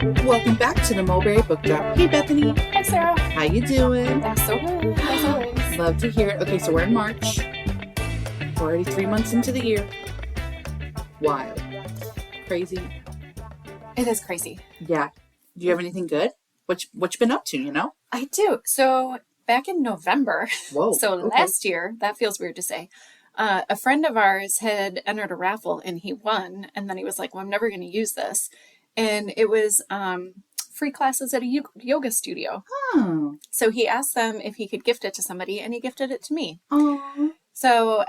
Welcome back to the Mulberry Book Drop. Hey, Bethany. Hi, Sarah. How you doing? I'm so good, as always. Love to hear it. Okay, so we're in March. We're already 3 months into the year. Wild. Crazy. It is crazy. Yeah. Do you have anything good? What you been up to, you know? I do. So back in November, Whoa. Last year, that feels weird to say, a friend of ours had entered a raffle and he won. And then he was like, well, I'm never going to use this. And it was free classes at a yoga studio. Oh. So he asked them if he could gift it to somebody, and he gifted it to me. Oh. So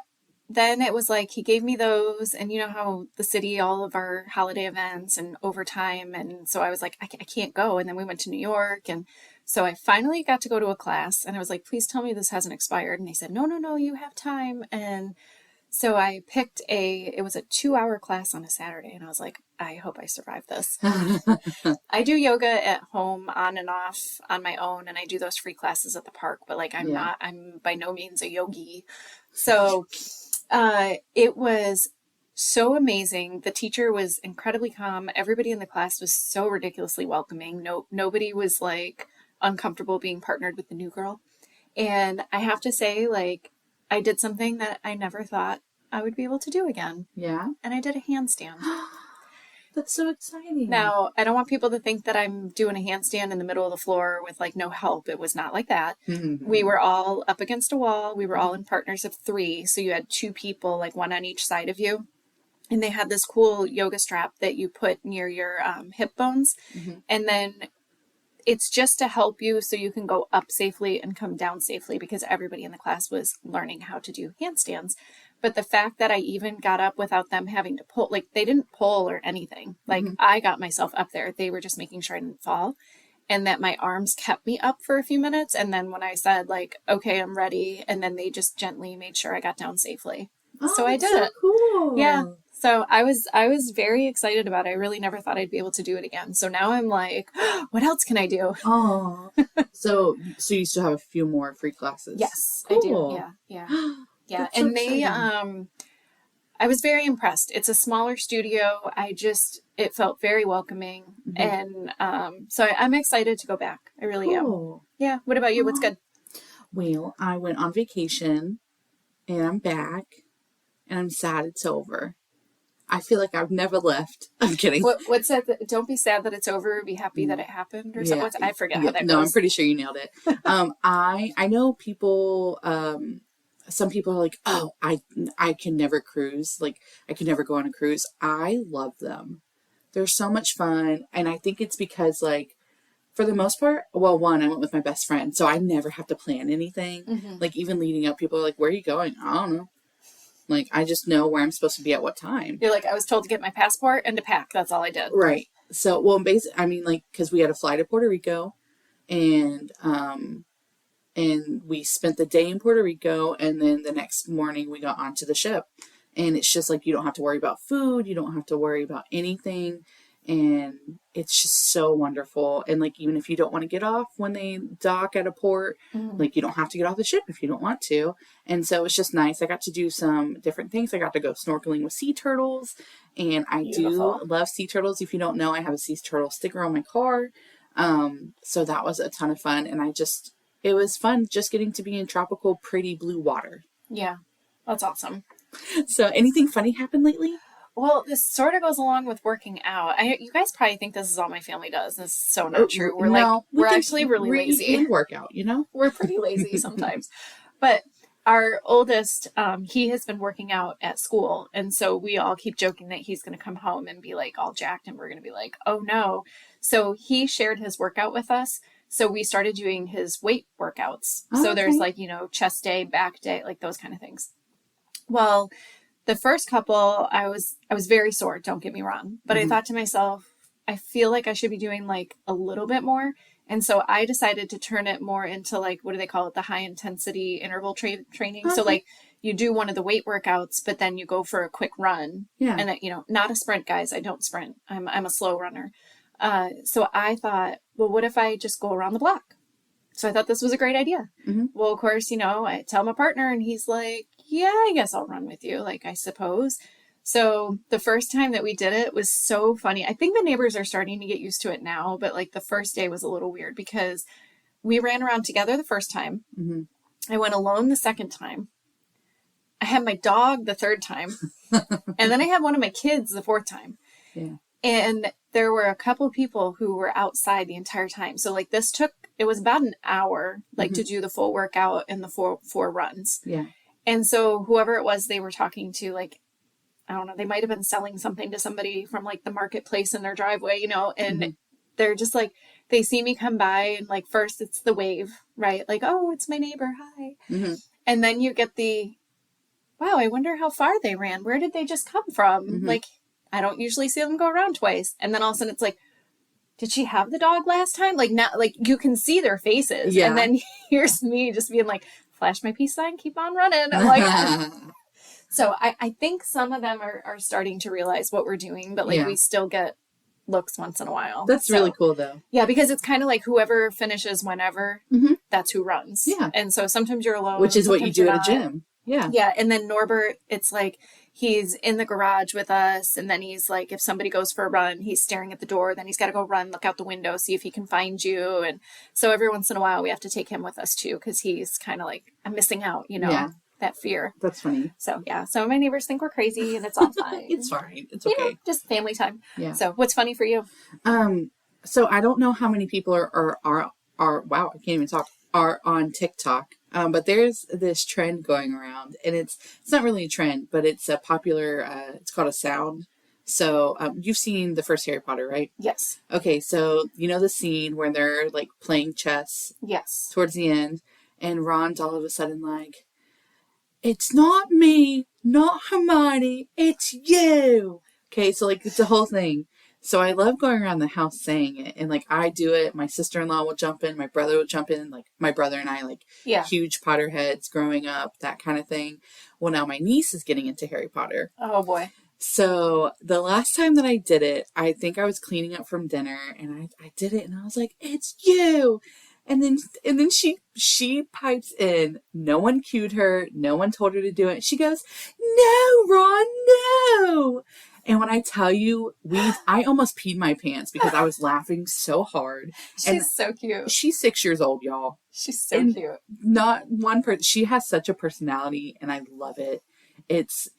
then it was like he gave me those, and you know how the city, all of our holiday events and overtime. And so I was like, I can't go. And then we went to New York. And so I finally got to go to a class, and I was like, please tell me this hasn't expired. And they said, no, you have time. And so I picked it was a 2-hour class on a Saturday. And I was like, I hope I survive this. I do yoga at home on and off on my own. And I do those free classes at the park, but like, I'm by no means a yogi. So it was so amazing. The teacher was incredibly calm. Everybody in the class was so ridiculously welcoming. Nobody was like uncomfortable being partnered with the new girl. And I have to say, like, I did something that I never thought I would be able to do again. Yeah. And I did a handstand. That's so exciting. Now, I don't want people to think that I'm doing a handstand in the middle of the floor with like no help. It was not like that. Mm-hmm. We were all up against a wall. We were all in partners of 3. So you had 2 people, like one on each side of you. And they had this cool yoga strap that you put near your hip bones. Mm-hmm. And then it's just to help you so you can go up safely and come down safely, because everybody in the class was learning how to do handstands. But the fact that I even got up without them having to pull, like they didn't pull or anything. Like mm-hmm. I got myself up there. They were just making sure I didn't fall, and that my arms kept me up for a few minutes. And then when I said like, okay, I'm ready. And then they just gently made sure I got down safely. Oh, so I did so it. Cool. Yeah. So I was very excited about it. I really never thought I'd be able to do it again. So now I'm like, oh, what else can I do? Oh, so you still have a few more free classes? Yes, cool. I do. Yeah. Yeah. That's And so they, exciting. I was very impressed. It's a smaller studio. It felt very welcoming. Mm-hmm. And so I'm excited to go back. I really am. Yeah. What about you? What's good? Well, I went on vacation and I'm back and I'm sad it's over. I feel like I've never left. I'm kidding. What's that? Don't be sad that it's over. Be happy that it happened, or something. I forget how that goes. No, I'm pretty sure you nailed it. I know people. Some people are like, oh, I can never cruise. Like I can never go on a cruise. I love them. They're so much fun, and I think it's because like, for the most part, well, one, I went with my best friend, so I never have to plan anything. Mm-hmm. Like even leading up, people are like, where are you going? I don't know. Like, I just know where I'm supposed to be at what time. You're like, I was told to get my passport and to pack. That's all I did. Right. So, well, basically, I mean, like, because we had to fly to Puerto Rico, and we spent the day in Puerto Rico, and then the next morning we got onto the ship. And it's just like, you don't have to worry about food. You don't have to worry about anything. And it's just so wonderful. And like, even if you don't want to get off when they dock at a port, like you don't have to get off the ship if you don't want to. And so it's just nice. I got to do some different things. I got to go snorkeling with sea turtles, and I do love sea turtles. If you don't know, I have a sea turtle sticker on my car. So that was a ton of fun. And it was fun just getting to be in tropical, pretty blue water. Yeah. That's awesome. So anything funny happened lately? Well, this sort of goes along with working out. You guys probably think this is all my family does. This is so not true. We're actually really lazy. We work out, you know? We're pretty lazy sometimes. But our oldest, he has been working out at school. And so we all keep joking that he's going to come home and be like all jacked. And we're going to be like, oh no. So he shared his workout with us. So we started doing his weight workouts. Oh, so there's like, chest day, back day, like those kind of things. Well, the first couple, I was very sore, don't get me wrong. But I thought to myself, I feel like I should be doing like a little bit more. And so I decided to turn it more into like, what do they call it? The high intensity interval training. Okay. So like you do one of the weight workouts, but then you go for a quick run. Yeah. And not a sprint, guys. I don't sprint. I'm a slow runner. So I thought, well, what if I just go around the block? So I thought this was a great idea. Mm-hmm. Well, of course, I tell my partner and he's like, yeah, I guess I'll run with you. Like, I suppose. So the first time that we did it was so funny. I think the neighbors are starting to get used to it now, but like the first day was a little weird because we ran around together the first time. Mm-hmm. I went alone the second time. I had my dog the third time. And then I had one of my kids the fourth time. Yeah. And there were a couple of people who were outside the entire time. So like it was about an hour, like to do the full workout and the four runs. Yeah. And so whoever it was they were talking to, like, I don't know, they might have been selling something to somebody from like the marketplace in their driveway, you know, and they're just like, they see me come by and like, first it's the wave, right? Like, oh, it's my neighbor. Hi. Mm-hmm. And then you get wow, I wonder how far they ran. Where did they just come from? Mm-hmm. Like, I don't usually see them go around twice. And then all of a sudden it's like, did she have the dog last time? Like, now, like you can see their faces. Yeah. And then here's me just being like, flash my peace sign, keep on running. I'm like, so I think some of them are starting to realize what we're doing, but like we still get looks once in a while. That's really cool though. Yeah, because it's kind of like whoever finishes whenever, that's who runs. Yeah. And so sometimes you're alone. Which is what you do at a not. gym. Yeah. Yeah. And then Norbert, it's like he's in the garage with us. And then he's like, if somebody goes for a run, he's staring at the door. Then he's got to go run, look out the window, see if he can find you. And so every once in a while we have to take him with us too, because he's kind of like, I'm missing out, you know, that fear. That's funny. So yeah, some of my neighbors think we're crazy and it's all fine. It's fine. It's okay. You know, just family time. Yeah. So what's funny for you? So I don't know how many people are wow, I can't even talk, are on TikTok. But there's this trend going around, and it's not really a trend, but it's a popular, it's called a sound. So, you've seen the first Harry Potter, right? Yes. Okay. So, you know the scene where they're like playing chess? Yes. Towards the end, and Ron's all of a sudden like, it's not me, not Hermione, it's you. Okay. So like, it's a whole thing. So I love going around the house saying it, and like I do it. My sister-in-law will jump in, my brother will jump in, like my brother and I, like huge Potterheads growing up, that kind of thing. Well, now my niece is getting into Harry Potter. Oh boy. So the last time that I did it, I think I was cleaning up from dinner, and I did it, and I was like, it's you. And then she pipes in. No one cued her. No one told her to do it. She goes, no, Ron, no. And when I tell you, I almost peed my pants because I was laughing so hard. She's so cute. She's 6 years old, y'all. She's so cute. Not one person. She has such a personality, and I love it.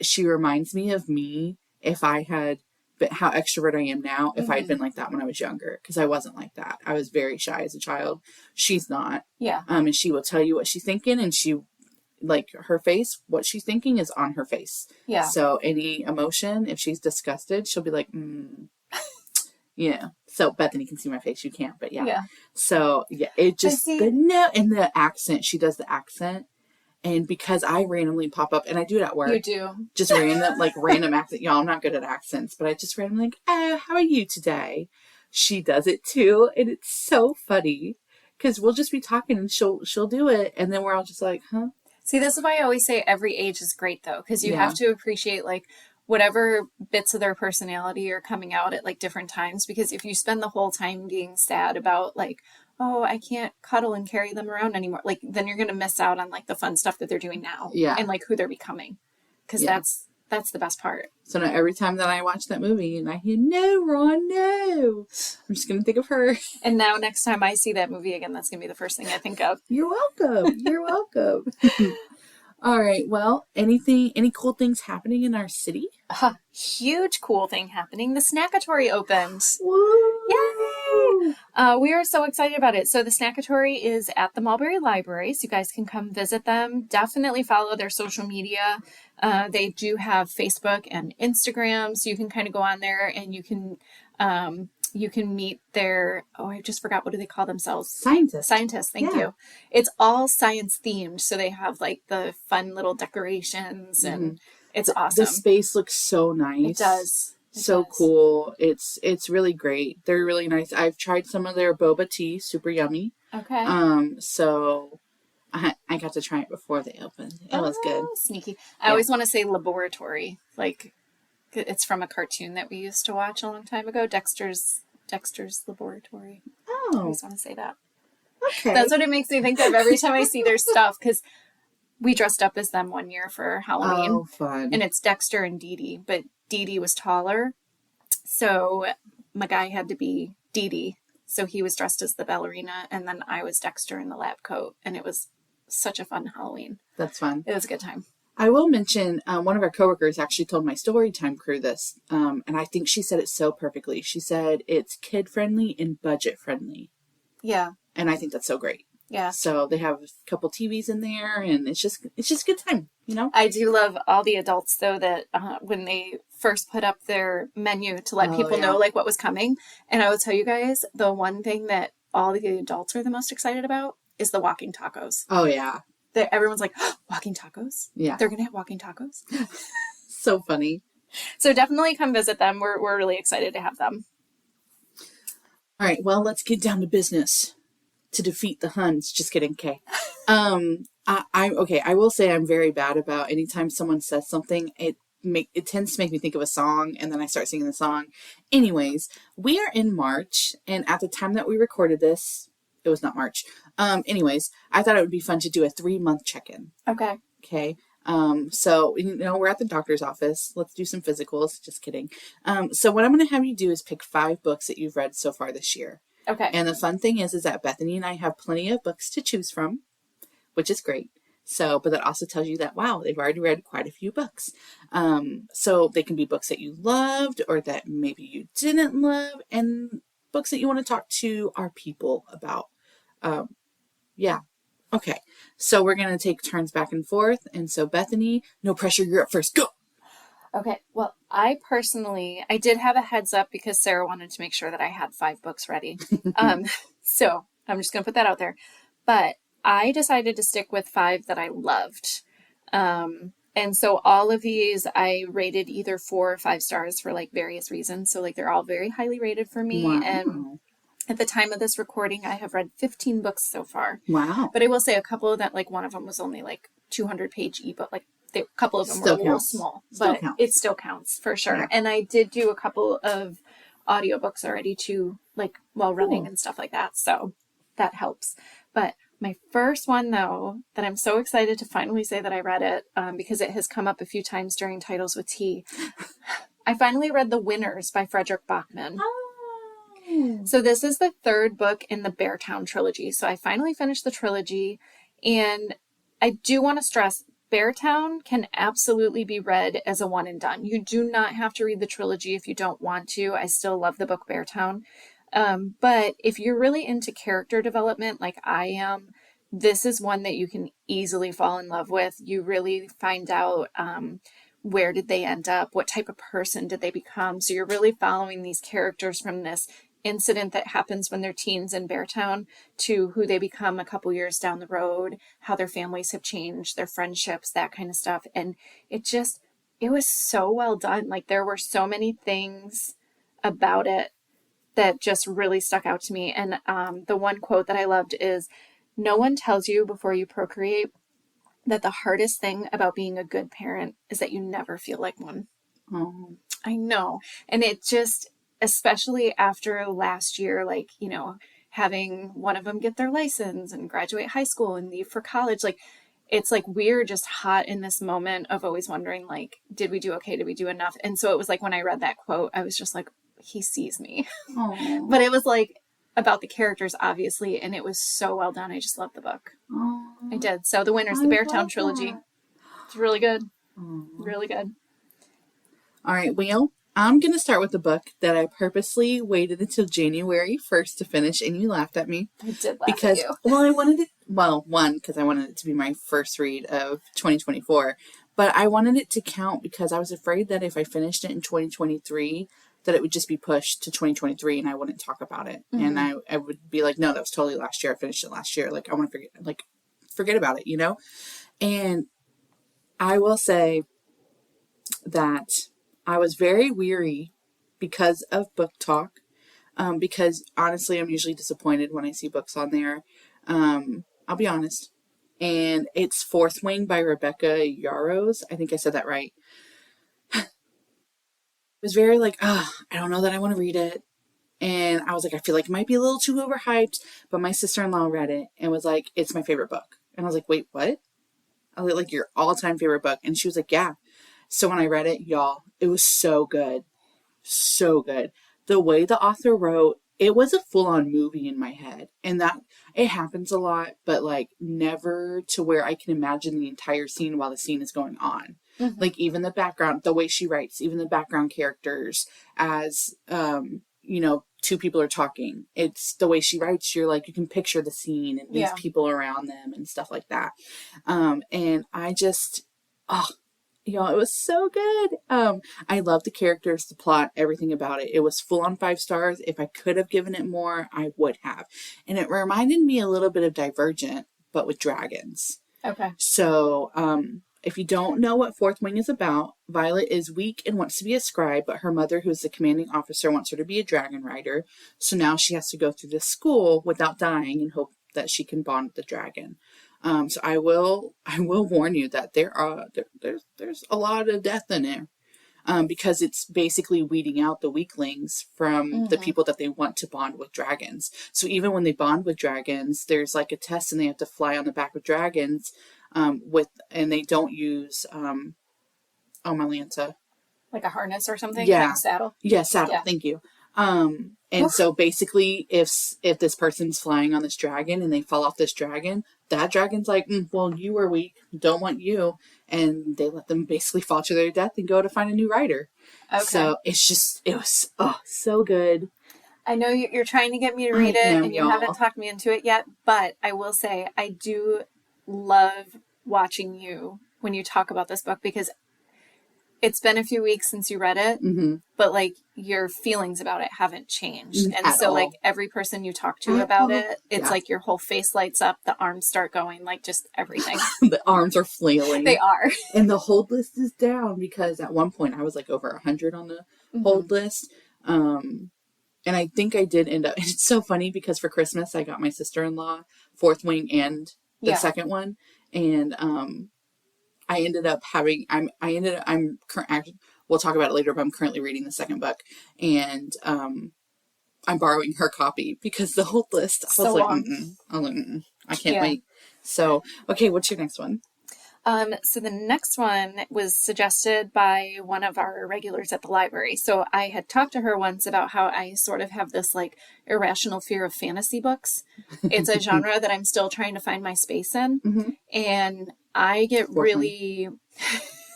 She reminds me of me if I had, but how extrovert I am now, if I had been like that when I was younger, because I wasn't like that. I was very shy as a child. She's not. Yeah. And she will tell you what she's thinking, and like her face, what she's thinking is on her face. Yeah. So any emotion, if she's disgusted, she'll be like, yeah. So Bethany can see my face. You can't, but yeah. So yeah, it just, and the accent, she does the accent. And because I randomly pop up, and I do it at work. You do. Just random accent. Y'all, I'm not good at accents, but I just randomly like, oh, how are you today? She does it too. And it's so funny because we'll just be talking and she'll do it. And then we're all just like, huh? See, this is why I always say every age is great, though, because you have to appreciate, like, whatever bits of their personality are coming out at, like, different times. Because if you spend the whole time being sad about, like, oh, I can't cuddle and carry them around anymore, like, then you're going to miss out on, like, the fun stuff that they're doing now. Yeah. And, like, who they're becoming. Because that's the best part. So now every time that I watch that movie and I hear, no, Ron, no, I'm just going to think of her. And now next time I see that movie again, that's going to be the first thing I think of. You're welcome. You're welcome. All right. Well, any cool things happening in our city? Huge cool thing happening. The Snackatory opened. Woo! Yay! We are so excited about it. So the Snackatory is at the Mulberry Library, so you guys can come visit them. Definitely follow their social media. They do have Facebook and Instagram, so you can kind of go on there and you can meet their, I just forgot, what do they call themselves? Scientists, thank you. It's all science themed, so they have like the fun little decorations and it's awesome. The space looks so nice. It does. So cool. It's really great. They're really nice. I've tried some of their boba tea, super yummy. Okay. So I got to try it before they opened. It was good. Sneaky. I always want to say laboratory, like it's from a cartoon that we used to watch a long time ago, Dexter's Laboratory. I always want to say that. Okay. That's what it makes me think of every time I see their stuff, because We dressed up as them one year for Halloween. Oh, fun. And it's Dexter and Dee Dee, but Dee Dee was taller. So my guy had to be Dee Dee. So he was dressed as the ballerina, and then I was Dexter in the lab coat. And it was such a fun Halloween. That's fun. It was a good time. I will mention one of our coworkers actually told my Storytime crew this, and I think she said it so perfectly. She said it's kid-friendly and budget-friendly. Yeah. And I think that's so great. Yeah. So they have a couple TVs in there, and it's just a good time, you know? I do love all the adults, though, that when they first put up their menu to let people know, like, what was coming. And I will tell you guys, the one thing that all the adults are the most excited about is the walking tacos. Oh, yeah. Everyone's like, oh, walking tacos? Yeah. They're going to have walking tacos? So funny. So definitely come visit them. We're really excited to have them. All right, well, let's get down to business to defeat the Huns. Just kidding, okay. I will say I'm very bad about anytime someone says something, it tends to make me think of a song, and then I start singing the song. Anyways, we are in March, and at the time that we recorded this, it was not March. Anyways, I thought it would be fun to do a 3-month check-in. Okay. Okay. So, we're at the doctor's office. Let's do some physicals. Just kidding. So what I'm going to have you do is pick 5 books that you've read so far this year. Okay. And the fun thing is that Bethany and I have plenty of books to choose from, which is great. So, but that also tells you that, wow, they've already read quite a few books. So they can be books that you loved or that maybe you didn't love, and books that you want to talk to our people about. Yeah. Okay. So we're going to take turns back and forth. And so Bethany, no pressure. You're up first. Go. Okay. Well, I did have a heads up because Sarah wanted to make sure that I had 5 books ready. So I'm just going to put that out there. But I decided to stick with 5 that I loved. And so all of these I rated either 4 or 5 stars for like various reasons. So like they're all very highly rated for me. Wow. And at the time of this recording, I have read 15 books so far. Wow. But I will say a couple of that, like one of them was only like 200-page ebook. Like a couple of them were a little small, but it still counts for sure. Yeah. And I did do a couple of audiobooks already too, like while running and stuff like that. So that helps. But my first one, though, that I'm so excited to finally say that I read it, because it has come up a few times during Titles with Tea. I finally read The Winners by Fredrik Backman. So this is the 3rd book in the Beartown trilogy. So I finally finished the trilogy, and I do want to stress Beartown can absolutely be read as a one and done. You do not have to read the trilogy if you don't want to. I still love the book Beartown. But if you're really into character development like I am, this is one that you can easily fall in love with. You really find out where did they end up? What type of person did they become? So you're really following these characters from this incident that happens when they're teens in Beartown to who they become a couple years down the road, how their families have changed, their friendships, that kind of stuff. And it was so well done. Like there were so many things about it that just really stuck out to me. And the one quote that I loved is, "No one tells you before you procreate that the hardest thing about being a good parent is that you never feel like one." Oh. I know. And it just, especially after last year, like, having one of them get their license and graduate high school and leave for college, like, it's like we're just hot in this moment of always wondering, like, did we do okay? Did we do enough? And so it was like when I read that quote, I was just like, he sees me. But it was like about the characters, obviously, and it was so well done. I just loved the book. I did. So The Winners, the Beartown trilogy. It's really good. Really good. All right, well, I'm going to start with the book that I purposely waited until January 1st to finish, and you laughed at me. I did laugh at you. Well, I wanted it, one, because I wanted it to be my first read of 2024, but I wanted it to count because I was afraid that if I finished it in 2023, that it would just be pushed to 2023 and I wouldn't talk about it. And I would be like, no, that was totally last year. I finished it last year. Like, I want to forget about it, And I will say that I was very weary because of book talk. Because honestly, I'm usually disappointed when I see books on there. I'll be honest. And it's Fourth Wing by Rebecca Yarros. I think I said that right. It was very like, I don't know that I want to read it. And I was like, I feel like it might be a little too overhyped. But my sister-in-law read it and was like, it's my favorite book. And I was like, wait, what? I was like, your all-time favorite book. And she was like, yeah. So when I read it, y'all, it was so good. So good. The way the author wrote, it was a full-on movie in my head. And that, it happens a lot, but like never to where I can imagine the entire scene while the scene is going on. Mm-hmm. Like even the background, the way she writes, even the background characters as, you know, two people are talking. It's the way she writes, you're like, you can picture the scene and these people around them and stuff like that. And I just, oh, you know, it was so good. I love the characters, the plot, everything about it. It was full on 5 stars. If I could have given it more, I would have. And it reminded me a little bit of Divergent, but with dragons. Okay. So, if you don't know what Fourth Wing is about, Violet is weak and wants to be a scribe, but her mother, who's the commanding officer, wants her to be a dragon rider. So now she has to go through this school without dying and hope that she can bond with the dragon. So I will warn you that there's a lot of death in there, because it's basically weeding out the weaklings from the people that they want to bond with dragons. So even when they bond with dragons, there's like a test and they have to fly on the back of dragons, and they don't use, Malanta. Like a harness or something? Yeah. Like a saddle? Yeah, saddle. Yeah. Thank you. And so basically if this person's flying on this dragon and they fall off this dragon, that dragon's like, well, you were weak, don't want you. And they let them basically fall to their death and go to find a new rider. Okay. So it was so good. I know you're trying to get me to read it and you haven't talked me into it yet, but I will say I do love watching you when you talk about this book, because it's been a few weeks since you read it, but like your feelings about it haven't changed. And so like every person you talk to about it, it's like your whole face lights up, the arms start going, like just everything. The arms are flailing. They are. And the hold list is down because at one point I was like over 100 on the hold list. And I think I did end up, it's so funny because for Christmas I got my sister-in-law Fourth Wing and the second one. And, I ended up having, we'll talk about it later, but I'm currently reading the second book, and I'm borrowing her copy because the whole list, I was like, I can't wait. So, okay, what's your next one? So the next one was suggested by one of our regulars at the library. So I had talked to her once about how I sort of have this like irrational fear of fantasy books. It's a genre that I'm still trying to find my space in. And I get really,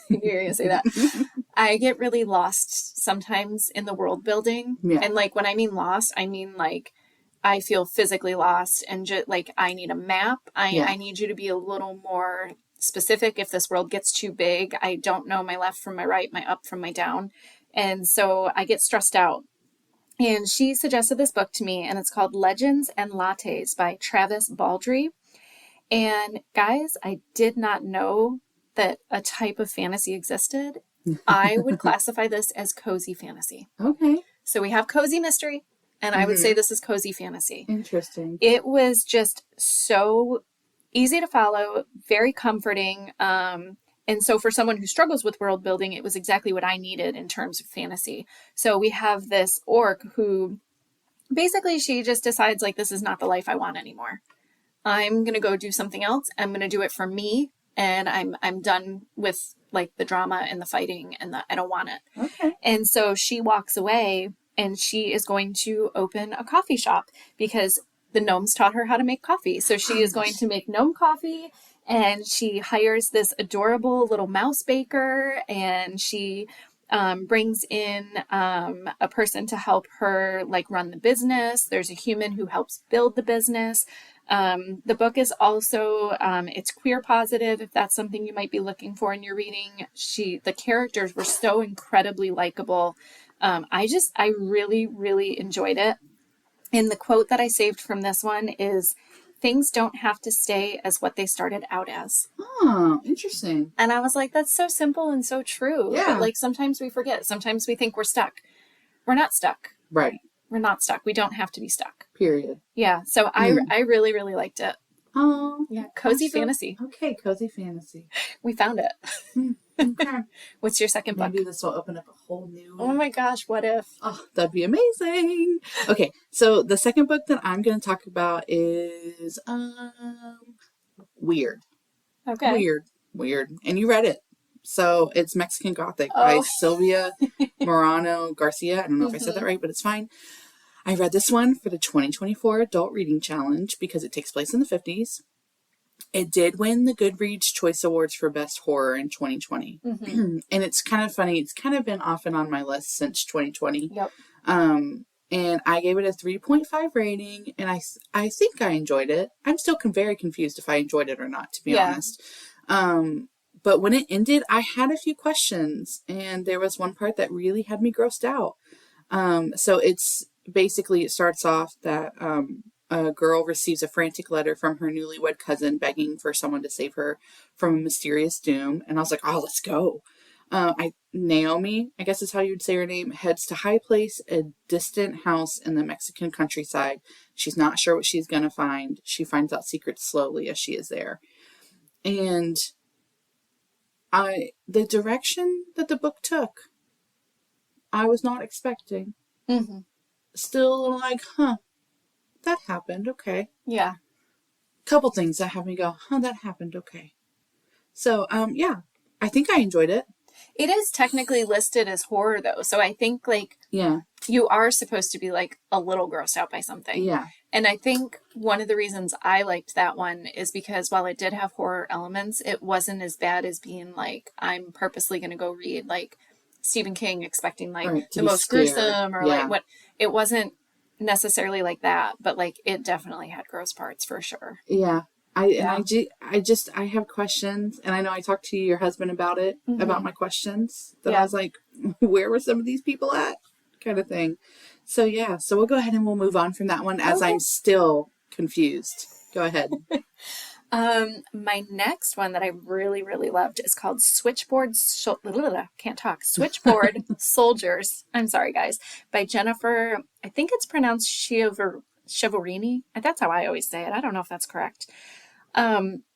you're going to say that. I get really lost sometimes in the world building. Yeah. And like, when I mean lost, I mean like, I feel physically lost and just like, I need a map. I need you to be a little more specific. If this world gets too big, I don't know my left from my right, my up from my down. And so I get stressed out. And she suggested this book to me, and it's called Legends and Lattes by Travis Baldree. And guys, I did not know that a type of fantasy existed. I would classify this as cozy fantasy. Okay. So we have cozy mystery, and I would say this is cozy fantasy. Interesting. It was just so easy to follow, very comforting. And so for someone who struggles with world building, it was exactly what I needed in terms of fantasy. So we have this orc who basically she just decides like, this is not the life I want anymore. I'm going to go do something else. I'm going to do it for me. And I'm done with like the drama and the fighting and I don't want it. Okay. And so she walks away and she is going to open a coffee shop because the gnomes taught her how to make coffee. So she is going to make gnome coffee, and she hires this adorable little mouse baker, and she brings in a person to help her like run the business. There's a human who helps build the business. The book is also, it's queer positive, if that's something you might be looking for in your reading. The characters were so incredibly likable. I really, really enjoyed it. And the quote that I saved from this one is, things don't have to stay as what they started out as. Oh, interesting. And I was like, that's so simple and so true. Yeah. But like sometimes we forget. Sometimes we think we're stuck. We're not stuck. Right. We're not stuck. We don't have to be stuck. Period. Yeah. So I really, really liked it. Oh. Yeah. Cozy fantasy. Okay. Cozy fantasy. We found it. Okay. What's your second book? Maybe this will open up a whole new... Oh my gosh, what if? Oh, that'd be amazing. Okay, so the second book that I'm going to talk about is weird. Okay. Weird. And you read it. So it's Mexican Gothic by Oh. Silva Moreno-Garcia. I don't know if I said that right, but it's fine. I read this one for the 2024 Adult Reading Challenge because it takes place in the 50s. It did win the Goodreads Choice Awards for Best Horror in 2020. And it's kind of funny. It's kind of been off and on my list since 2020. Yep. And I gave it a 3.5 rating, and I think I enjoyed it. I'm still very confused if I enjoyed it or not, to be honest. But when it ended, I had a few questions, and there was one part that really had me grossed out. So it's basically, it starts off that a girl receives a frantic letter from her newlywed cousin begging for someone to save her from a mysterious doom. And I was like, oh, let's go. Naomi, I guess is how you'd say her name, heads to High Place, a distant house in the Mexican countryside. She's not sure what she's going to find. She finds out secrets slowly as she is there. And the direction that the book took, I was not expecting. Still a little like, that happened. Okay. Yeah. Couple things that have me go, that happened. Okay. So, yeah, I think I enjoyed it. It is technically listed as horror, though. So I think, like, you are supposed to be, like, a little grossed out by something. Yeah. And I think one of the reasons I liked that one is because while it did have horror elements, it wasn't as bad as being, like, I'm purposely going to go read, like, Stephen King expecting, like, the most scared. Gruesome or, like, what. It wasn't necessarily like that, but, like, it definitely had gross parts for sure. Yeah. I have questions, and I know I talked to your husband about it, about my questions, that I was like, where were some of these people at? Kind of thing. So, yeah. So we'll go ahead and we'll move on from that one as I'm still confused. Go ahead. My next one that I really, really loved is called Switchboard Soldiers. I'm sorry, guys. By Jennifer, I think it's pronounced Chiaverini. That's how I always say it. I don't know if that's correct.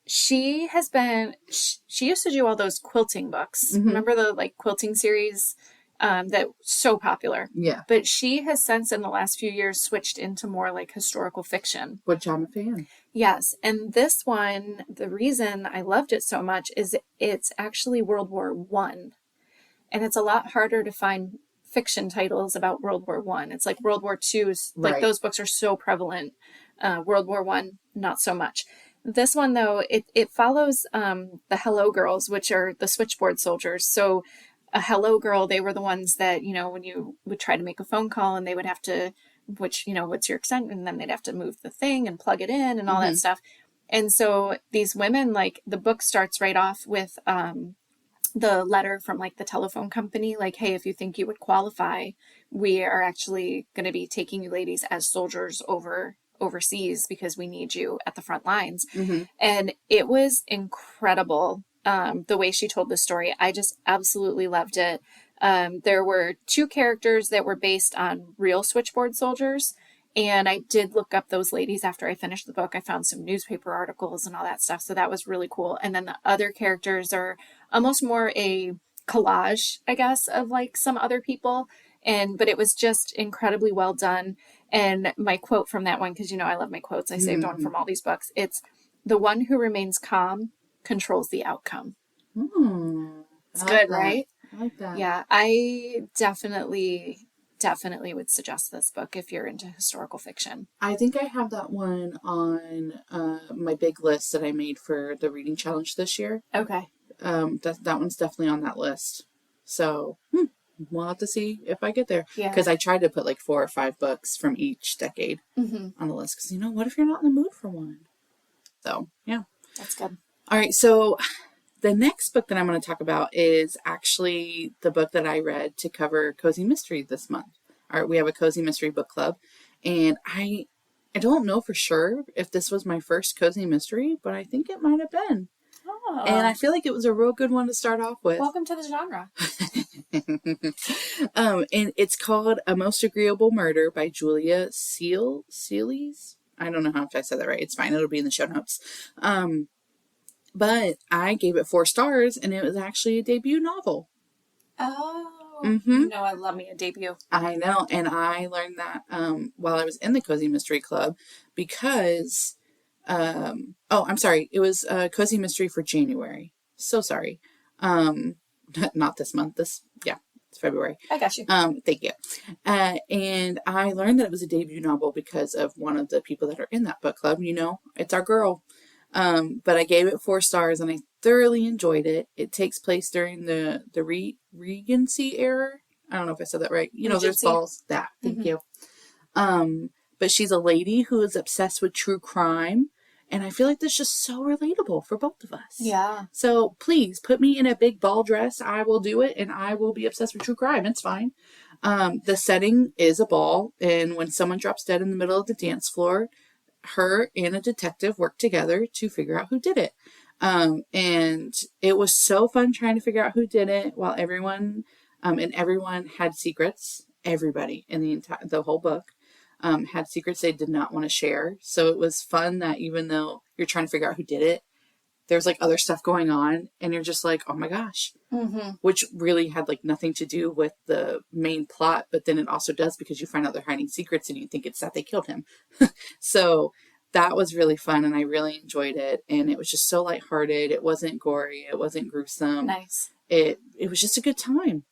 She used to do all those quilting books. Remember the, like, quilting series? That so popular. Yeah. But she has since in the last few years switched into more like historical fiction. Which I'm a fan. Yes. And this one, the reason I loved it so much is it's actually World War One. And it's a lot harder to find fiction titles about World War One. It's like World War Two, like those books are so prevalent. World War One, not so much. This one though, it follows the Hello Girls, which are the switchboard soldiers. So a hello girl, they were the ones that, you know, when you would try to make a phone call and they would have to, what's your extent? And then they'd have to move the thing and plug it in and all that stuff. And so these women, like, the book starts right off with the letter from, like, the telephone company, like, hey, if you think you would qualify, we are actually going to be taking you ladies as soldiers overseas because we need you at the front lines. And it was incredible. The way she told the story, I just absolutely loved it. There were two characters that were based on real switchboard soldiers. And I did look up those ladies after I finished the book. I found some newspaper articles and all that stuff. So that was really cool. And then the other characters are almost more a collage, I guess, of like some other people. But it was just incredibly well done. And my quote from that one, because, you know, I love my quotes. I saved one from all these books. It's, the one who remains calm controls the outcome. It's good, right? I like that. Yeah, I definitely would suggest this book if you're into historical fiction. I think I have that one on my big list that I made for the reading challenge this year. Okay. That one's definitely on that list. So we'll have to see if I get there. Yeah. Because I tried to put like 4 or 5 books from each decade on the list. Because, you know, what if you're not in the mood for one? So, yeah. That's good. All right, so the next book that I'm going to talk about is actually the book that I read to cover Cozy Mystery this month. All right, we have a Cozy Mystery book club, and I don't know for sure if this was my first Cozy Mystery, but I think it might have been. Oh. And I feel like it was a real good one to start off with. Welcome to the genre. And it's called A Most Agreeable Murder by Julia Seelys. I don't know if I said that right. It's fine. It'll be in the show notes. But I gave it 4 stars, and it was actually a debut novel. Oh. No, I love me a debut. I know, and I learned that while I was in the Cozy Mystery Club because, it was Cozy Mystery for January. So sorry. Not this month. It's February. I got you. Thank you. And I learned that it was a debut novel because of one of the people that are in that book club. It's our girl. But I gave it 4 stars and I thoroughly enjoyed it. It takes place during the Regency era. I don't know if I said that right. There's balls. Thank you. But she's a lady who is obsessed with true crime. And I feel like that's just so relatable for both of us. Yeah. So please put me in a big ball dress. I will do it. And I will be obsessed with true crime. It's fine. The setting is a ball. And when someone drops dead in the middle of the dance floor, her and a detective work together to figure out who did it. And it was so fun trying to figure out who did it while everyone had secrets. Everybody in the whole book had secrets they did not want to share. So it was fun that even though you're trying to figure out who did it, there's like other stuff going on and you're just like, oh my gosh, which really had like nothing to do with the main plot. But then it also does because you find out they're hiding secrets and you think it's that they killed him. So that was really fun and I really enjoyed it. And it was just so lighthearted. It wasn't gory. It wasn't gruesome. Nice. It was just a good time.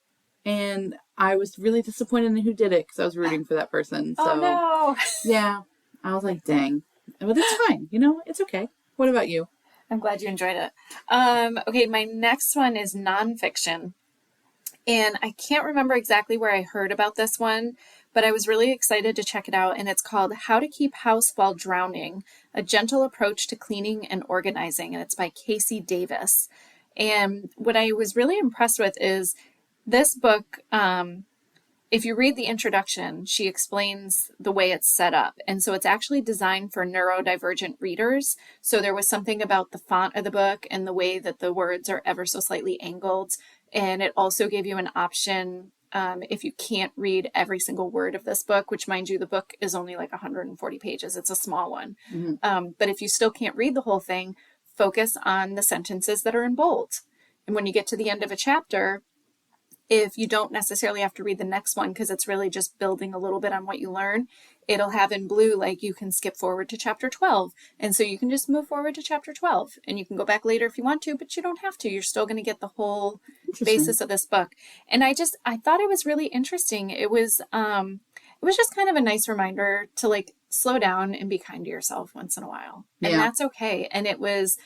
And I was really disappointed in who did it because I was rooting for that person. So, oh, no. Yeah. I was like, dang. But it's fine. It's okay. What about you? I'm glad you enjoyed it. Okay, my next one is nonfiction. And I can't remember exactly where I heard about this one, but I was really excited to check it out. And it's called How to Keep House While Drowning, A Gentle Approach to Cleaning and Organizing. And it's by Casey Davis. And what I was really impressed with is this book, if you read the introduction, she explains the way it's set up. And so it's actually designed for neurodivergent readers. So there was something about the font of the book and the way that the words are ever so slightly angled. And it also gave you an option if you can't read every single word of this book, which mind you, the book is only like 140 pages. It's a small one. But if you still can't read the whole thing, focus on the sentences that are in bold. And when you get to the end of a chapter, if you don't necessarily have to read the next one because it's really just building a little bit on what you learn, it'll have in blue, like you can skip forward to chapter 12. And so you can just move forward to chapter 12 and you can go back later if you want to, but you don't have to. You're still going to get the whole basis of this book. And I thought it was really interesting. It was just kind of a nice reminder to like slow down and be kind to yourself once in a while. And that's okay. And it was,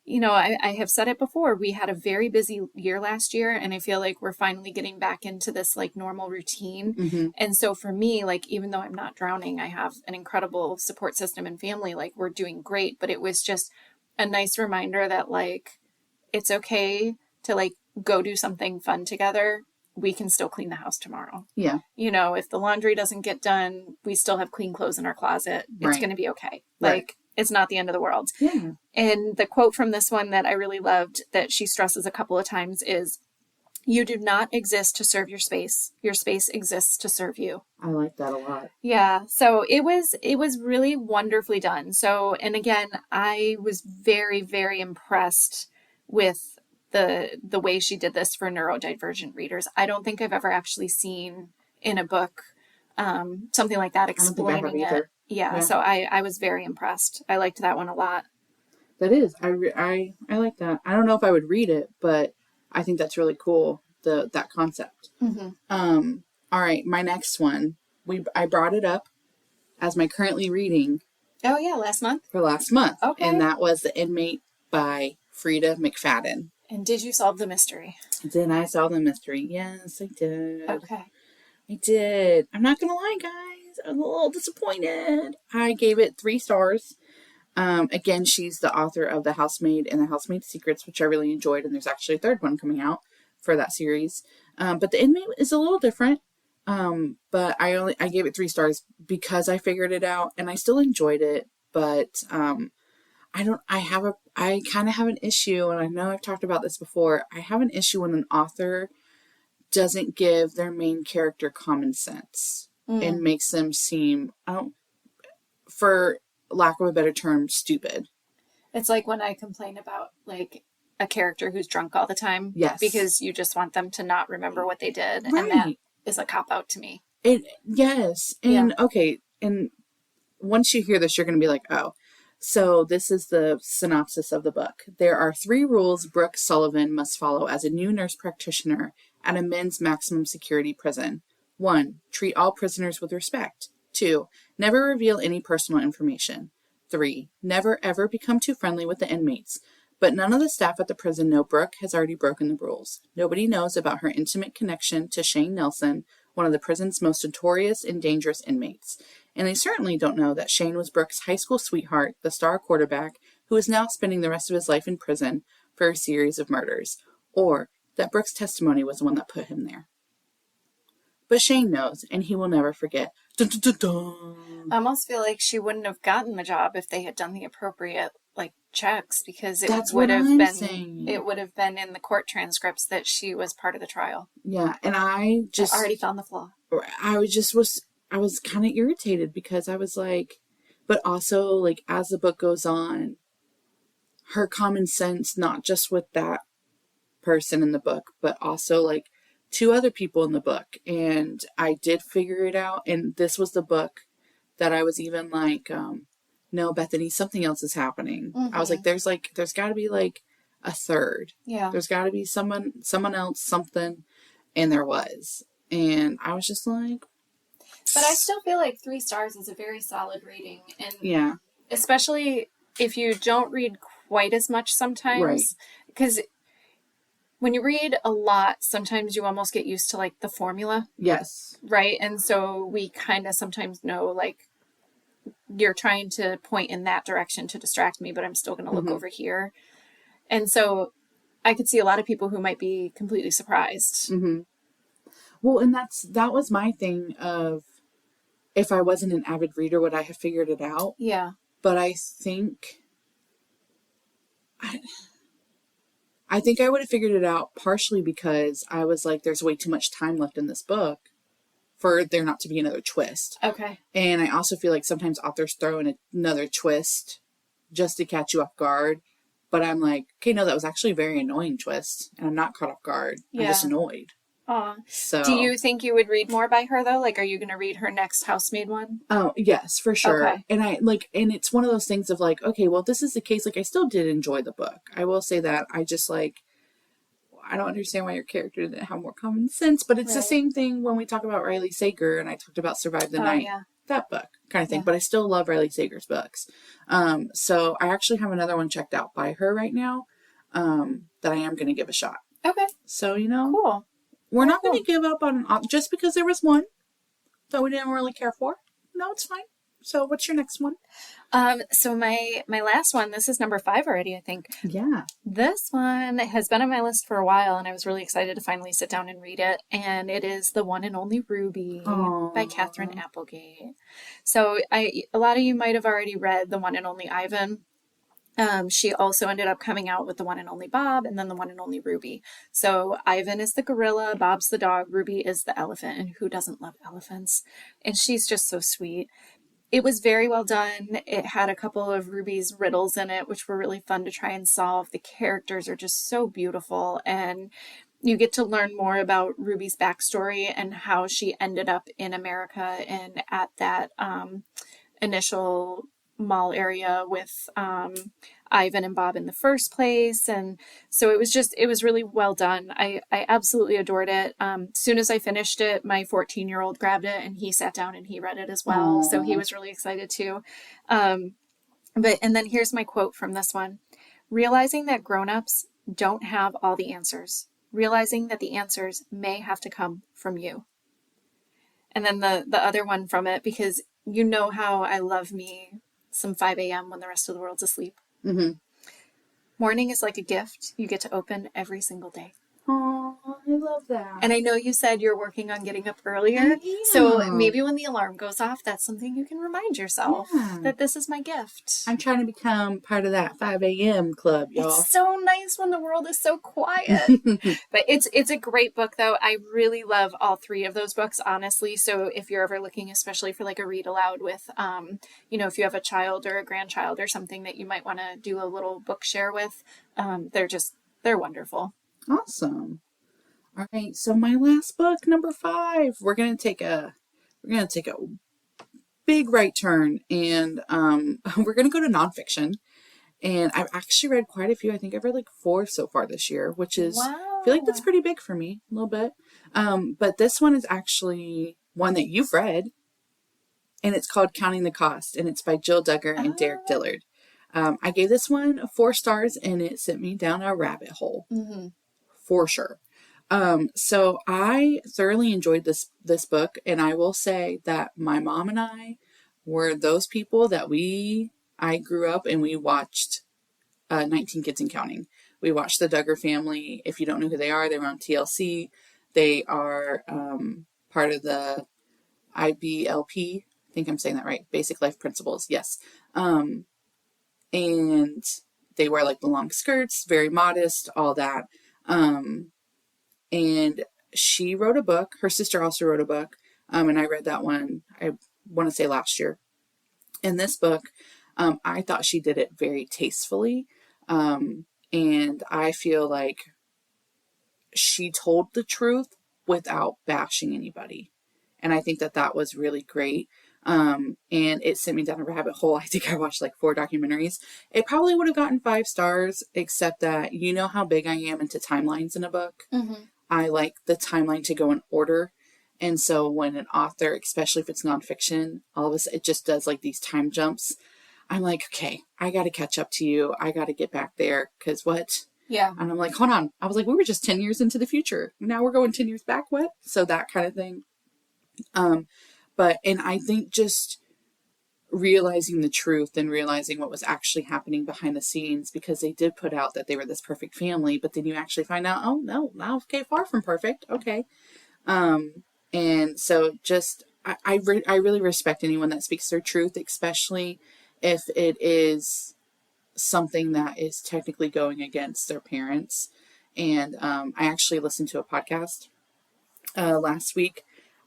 I have said it before, we had a very busy year last year and I feel like we're finally getting back into this like normal routine. And so for me, like, even though I'm not drowning, I have an incredible support system and family, like we're doing great, but it was just a nice reminder that like, it's okay to like go do something fun together. We can still clean the house tomorrow. Yeah. If the laundry doesn't get done, we still have clean clothes in our closet. It's going to be okay. Like, it's not the end of the world. Yeah. And the quote from this one that I really loved that she stresses a couple of times is, you do not exist to serve your space. Your space exists to serve you. I like that a lot. Yeah. So it was really wonderfully done. So, and again, I was very, very impressed with the way she did this for neurodivergent readers. I don't think I've ever actually seen in a book something like that explaining it. Yeah, so I was very impressed. I liked that one a lot. That is. I like that. I don't know if I would read it, but I think that's really cool, that concept. All right, my next one. I brought it up as my currently reading. Oh, yeah, last month? For last month. Okay. And that was The Inmate by Freida McFadden. And did you solve the mystery? Did I solve the mystery? Yes, I did. Okay. I did. I'm not going to lie, guys. I was a little disappointed. I gave it 3 stars. Again, she's the author of The Housemaid and The Housemaid's Secrets, which I really enjoyed. And there's actually a 3rd one coming out for that series. But The Inmate is a little different. But I gave it 3 stars because I figured it out and I still enjoyed it. But, I kind of have an issue, and I know I've talked about this before. I have an issue when an author doesn't give their main character common sense and makes them seem, for lack of a better term, stupid. It's like when I complain about like a character who's drunk all the time. Yes. Because you just want them to not remember what they did. Right. And that is a cop-out to me. Yes. And okay. And once you hear this, you're going to be like, oh. So this is the synopsis of the book. There are 3 rules Brooke Sullivan must follow as a new nurse practitioner at a men's maximum security prison. 1. Treat all prisoners with respect. 2. Never reveal any personal information. 3. Never ever become too friendly with the inmates. But none of the staff at the prison know Brooke has already broken the rules. Nobody knows about her intimate connection to Shane Nelson, one of the prison's most notorious and dangerous inmates. And they certainly don't know that Shane was Brooke's high school sweetheart, the star quarterback, who is now spending the rest of his life in prison for a series of murders, or that Brooke's testimony was the one that put him there. But Shane knows, and he will never forget. Dun, dun, dun, dun. I almost feel like she wouldn't have gotten the job if they had done the appropriate checks, because it would have been in the court transcripts that she was part of the trial. Yeah, and I already found the flaw. I was kind of irritated because I was like, but also like as the book goes on, her common sense, not just with that person in the book, but also like 2 other people in the book, and I did figure it out. And this was the book that I was even like, no, Bethany, something else is happening. I was like, there's got to be like a third. Yeah. There's got to be someone else, something. And there was. And I was just like. But I still feel like 3 stars is a very solid rating. And yeah. Especially if you don't read quite as much sometimes. Right. Because when you read a lot, sometimes you almost get used to like the formula. Yes. Right. And so we kind of sometimes know like, you're trying to point in that direction to distract me, but I'm still going to look over here. And so I could see a lot of people who might be completely surprised. Well, and that was my thing of, if I wasn't an avid reader, would I have figured it out? Yeah. But I think I would have figured it out partially because I was like, there's way too much time left in this book for there not to be another twist. Okay. And I also feel like sometimes authors throw in another twist just to catch you off guard. But I'm like, okay, no, that was actually a very annoying twist. And I'm not caught off guard. Yeah. I'm just annoyed. Aw. So, do you think you would read more by her, though? Like, are you going to read her next housemaid one? Oh, yes, for sure. Okay. And and it's one of those things of like, okay, well, if this is the case, like, I still did enjoy the book. I will say that. I just I don't understand why your character didn't have more common sense, but it's the same thing when we talk about Riley Sager and I talked about Survive the Night, that book kind of thing, but I still love Riley Sager's books. So I actually have another one checked out by her right now, that I am going to give a shot. Okay. So, cool. We're not going to give up on just because there was one that we didn't really care for. No, it's fine. So what's your next one? So my last one, this is number 5 already, I think. Yeah. This one has been on my list for a while, and I was really excited to finally sit down and read it. And it is The One and Only Ruby by Katherine Applegate. So a lot of you might have already read The One and Only Ivan. She also ended up coming out with The One and Only Bob and then The One and Only Ruby. So Ivan is the gorilla, Bob's the dog, Ruby is the elephant. And who doesn't love elephants? And she's just so sweet. It was very well done. It had a couple of Ruby's riddles in it, which were really fun to try and solve. The characters are just so beautiful. And you get to learn more about Ruby's backstory and how she ended up in America and at that initial mall area with Ivan and Bob in the first place. And so it was really well done. I absolutely adored it. As soon as I finished it, my 14-year-old grabbed it and he sat down and he read it as well. Aww. So he was really excited too. And then here's my quote from this one. Realizing that grown-ups don't have all the answers. Realizing that the answers may have to come from you. And then the other one from it, because you know how I love me some 5 a.m. when the rest of the world's asleep. Mm-hmm. Morning is like a gift you get to open every single day. Oh, I love that. And I know you said you're working on getting up earlier. So maybe when the alarm goes off, that's something you can remind yourself that this is my gift. I'm trying to become part of that 5 a.m. club, y'all. It's so nice when the world is so quiet. But it's a great book, though. I really love all 3 of those books, honestly. So if you're ever looking, especially for like a read aloud with, if you have a child or a grandchild or something that you might want to do a little book share with, they're wonderful. Awesome. All right, so my last book, number 5. We're gonna take a big right turn, and we're going to go to nonfiction. And I've actually read quite a few. I think I've read like 4 so far this year, which is, I feel like that's pretty big for me, a little bit. But this one is actually one that you've read, and it's called Counting the Cost, and it's by Jill Duggar and Derick Dillard. I gave this one 4 stars, and it sent me down a rabbit hole, for sure. So I thoroughly enjoyed this book, and I will say that my mom and I were those people that I grew up and we watched 19 Kids and Counting. We watched the Duggar family. If you don't know who they are, they're on TLC. They are part of the IBLP. I think I'm saying that right. Basic Life Principles. Yes. And they wear like the long skirts, very modest, all that. And she wrote a book. Her sister also wrote a book. And I read that one, I want to say last year. In this book, I thought she did it very tastefully. And I feel like she told the truth without bashing anybody. And I think that was really great. And it sent me down a rabbit hole. I think I watched like 4 documentaries. It probably would have gotten 5 stars, except that you know how big I am into timelines in a book. I like the timeline to go in order. And so when an author, especially if it's nonfiction, all of a sudden it just does like these time jumps. I'm like, okay, I got to catch up to you. I got to get back there. Cause what? Yeah. And I'm like, hold on. I was like, we were just 10 years into the future. Now we're going 10 years back. What? So that kind of thing. And I think just realizing the truth and realizing what was actually happening behind the scenes, because they did put out that they were this perfect family, but then you actually find out, oh no, okay, far from perfect. Okay. And so just, I really respect anyone that speaks their truth, especially if it is something that is technically going against their parents. And, I actually listened to a podcast, last week,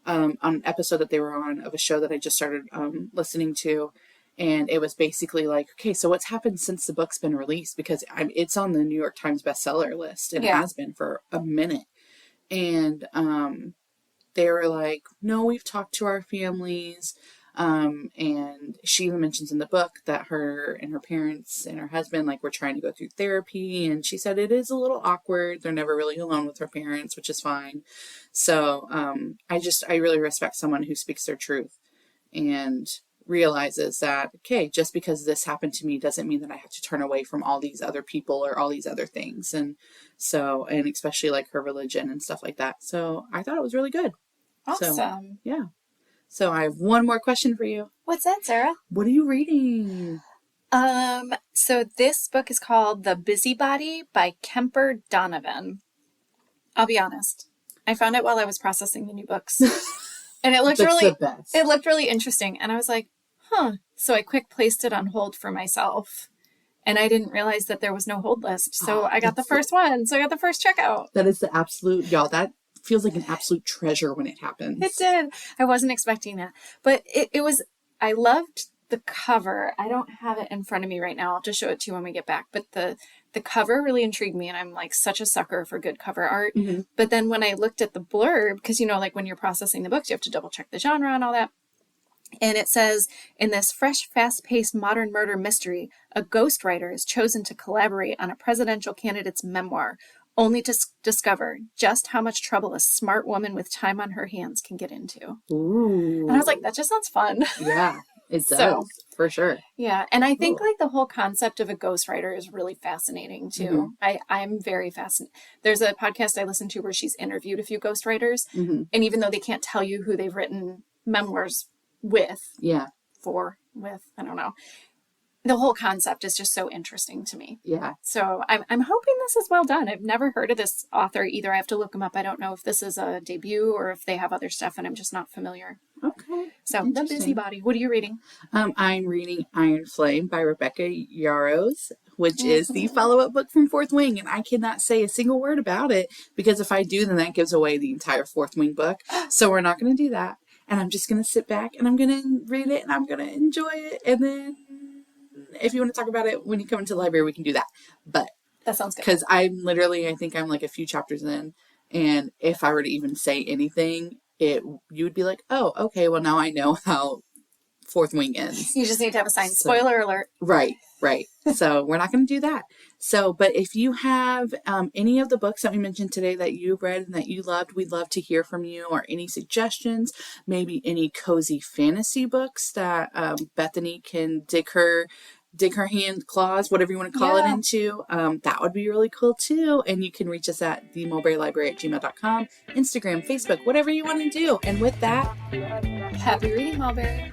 on an episode that they were on of a show that I just started listening to. And it was basically like, okay, so what's happened since the book's been released? Because it's on the New York Times bestseller list. It has been for a minute. And they were like, no, we've talked to our families. And she even mentions in the book that her and her parents and her husband, like, were trying to go through therapy. And she said it is a little awkward. They're never really alone with her parents, which is fine. So I really respect someone who speaks their truth and realizes that, okay, just because this happened to me doesn't mean that I have to turn away from all these other people or all these other things. And so, and especially like her religion and stuff like that. So I thought it was really good. Awesome. So, yeah. So I have one more question for you. What's that, Sarah? What are you reading? So this book is called The Busybody by Kemper Donovan. I'll be honest. I found it while I was processing the new books. And it looked really interesting. And I was like, So I quick placed it on hold for myself. And I didn't realize that there was no hold list. So I got the first one. So I got the first checkout. That is the absolute, y'all, that feels like an absolute treasure when it happens. It did. I wasn't expecting that. But it was, I loved the cover. I don't have it in front of me right now. I'll just show it to you when we get back. But the cover really intrigued me, and I'm like such a sucker for good cover art. Mm-hmm. But then when I looked at the blurb, because like when you're processing the books, you have to double check the genre and all that. And it says, in this fresh, fast-paced modern murder mystery, a ghostwriter is chosen to collaborate on a presidential candidate's memoir, only to discover just how much trouble a smart woman with time on her hands can get into. Ooh. And I was like, that just sounds fun. Yeah, it does, for sure. Yeah, and I think like the whole concept of a ghostwriter is really fascinating too. Mm-hmm. I'm very fascinated. There's a podcast I listen to where she's interviewed a few ghostwriters, and even though they can't tell you who they've written memoirs with, I don't know. The whole concept is just so interesting to me. Yeah. So I'm hoping this is well done. I've never heard of this author either. I have to look him up. I don't know if this is a debut or if they have other stuff and I'm just not familiar. Okay. So The Busybody. What are you reading? I'm reading Iron Flame by Rebecca Yarros, which is the follow-up book from Fourth Wing. And I cannot say a single word about it because if I do, then that gives away the entire Fourth Wing book. So we're not going to do that. And I'm just going to sit back and I'm going to read it and I'm going to enjoy it. And then if you want to talk about it when you come into the library, we can do that. But that sounds good. Because I think I'm like a few chapters in. And if I were to even say anything, you would be like, oh, okay, well, now I know how Fourth Wing ends. You just need to have a sign. Spoiler alert. Right. So we're not going to do that. So, but if you have any of the books that we mentioned today that you read and that you loved, we'd love to hear from you, or any suggestions, maybe any cozy fantasy books that Bethany can dig her hand, claws, whatever you want to call it, into. That would be really cool too. And you can reach us at themulberrylibrary@gmail.com, Instagram, Facebook, whatever you want to do. And with that, happy reading, Mulberry.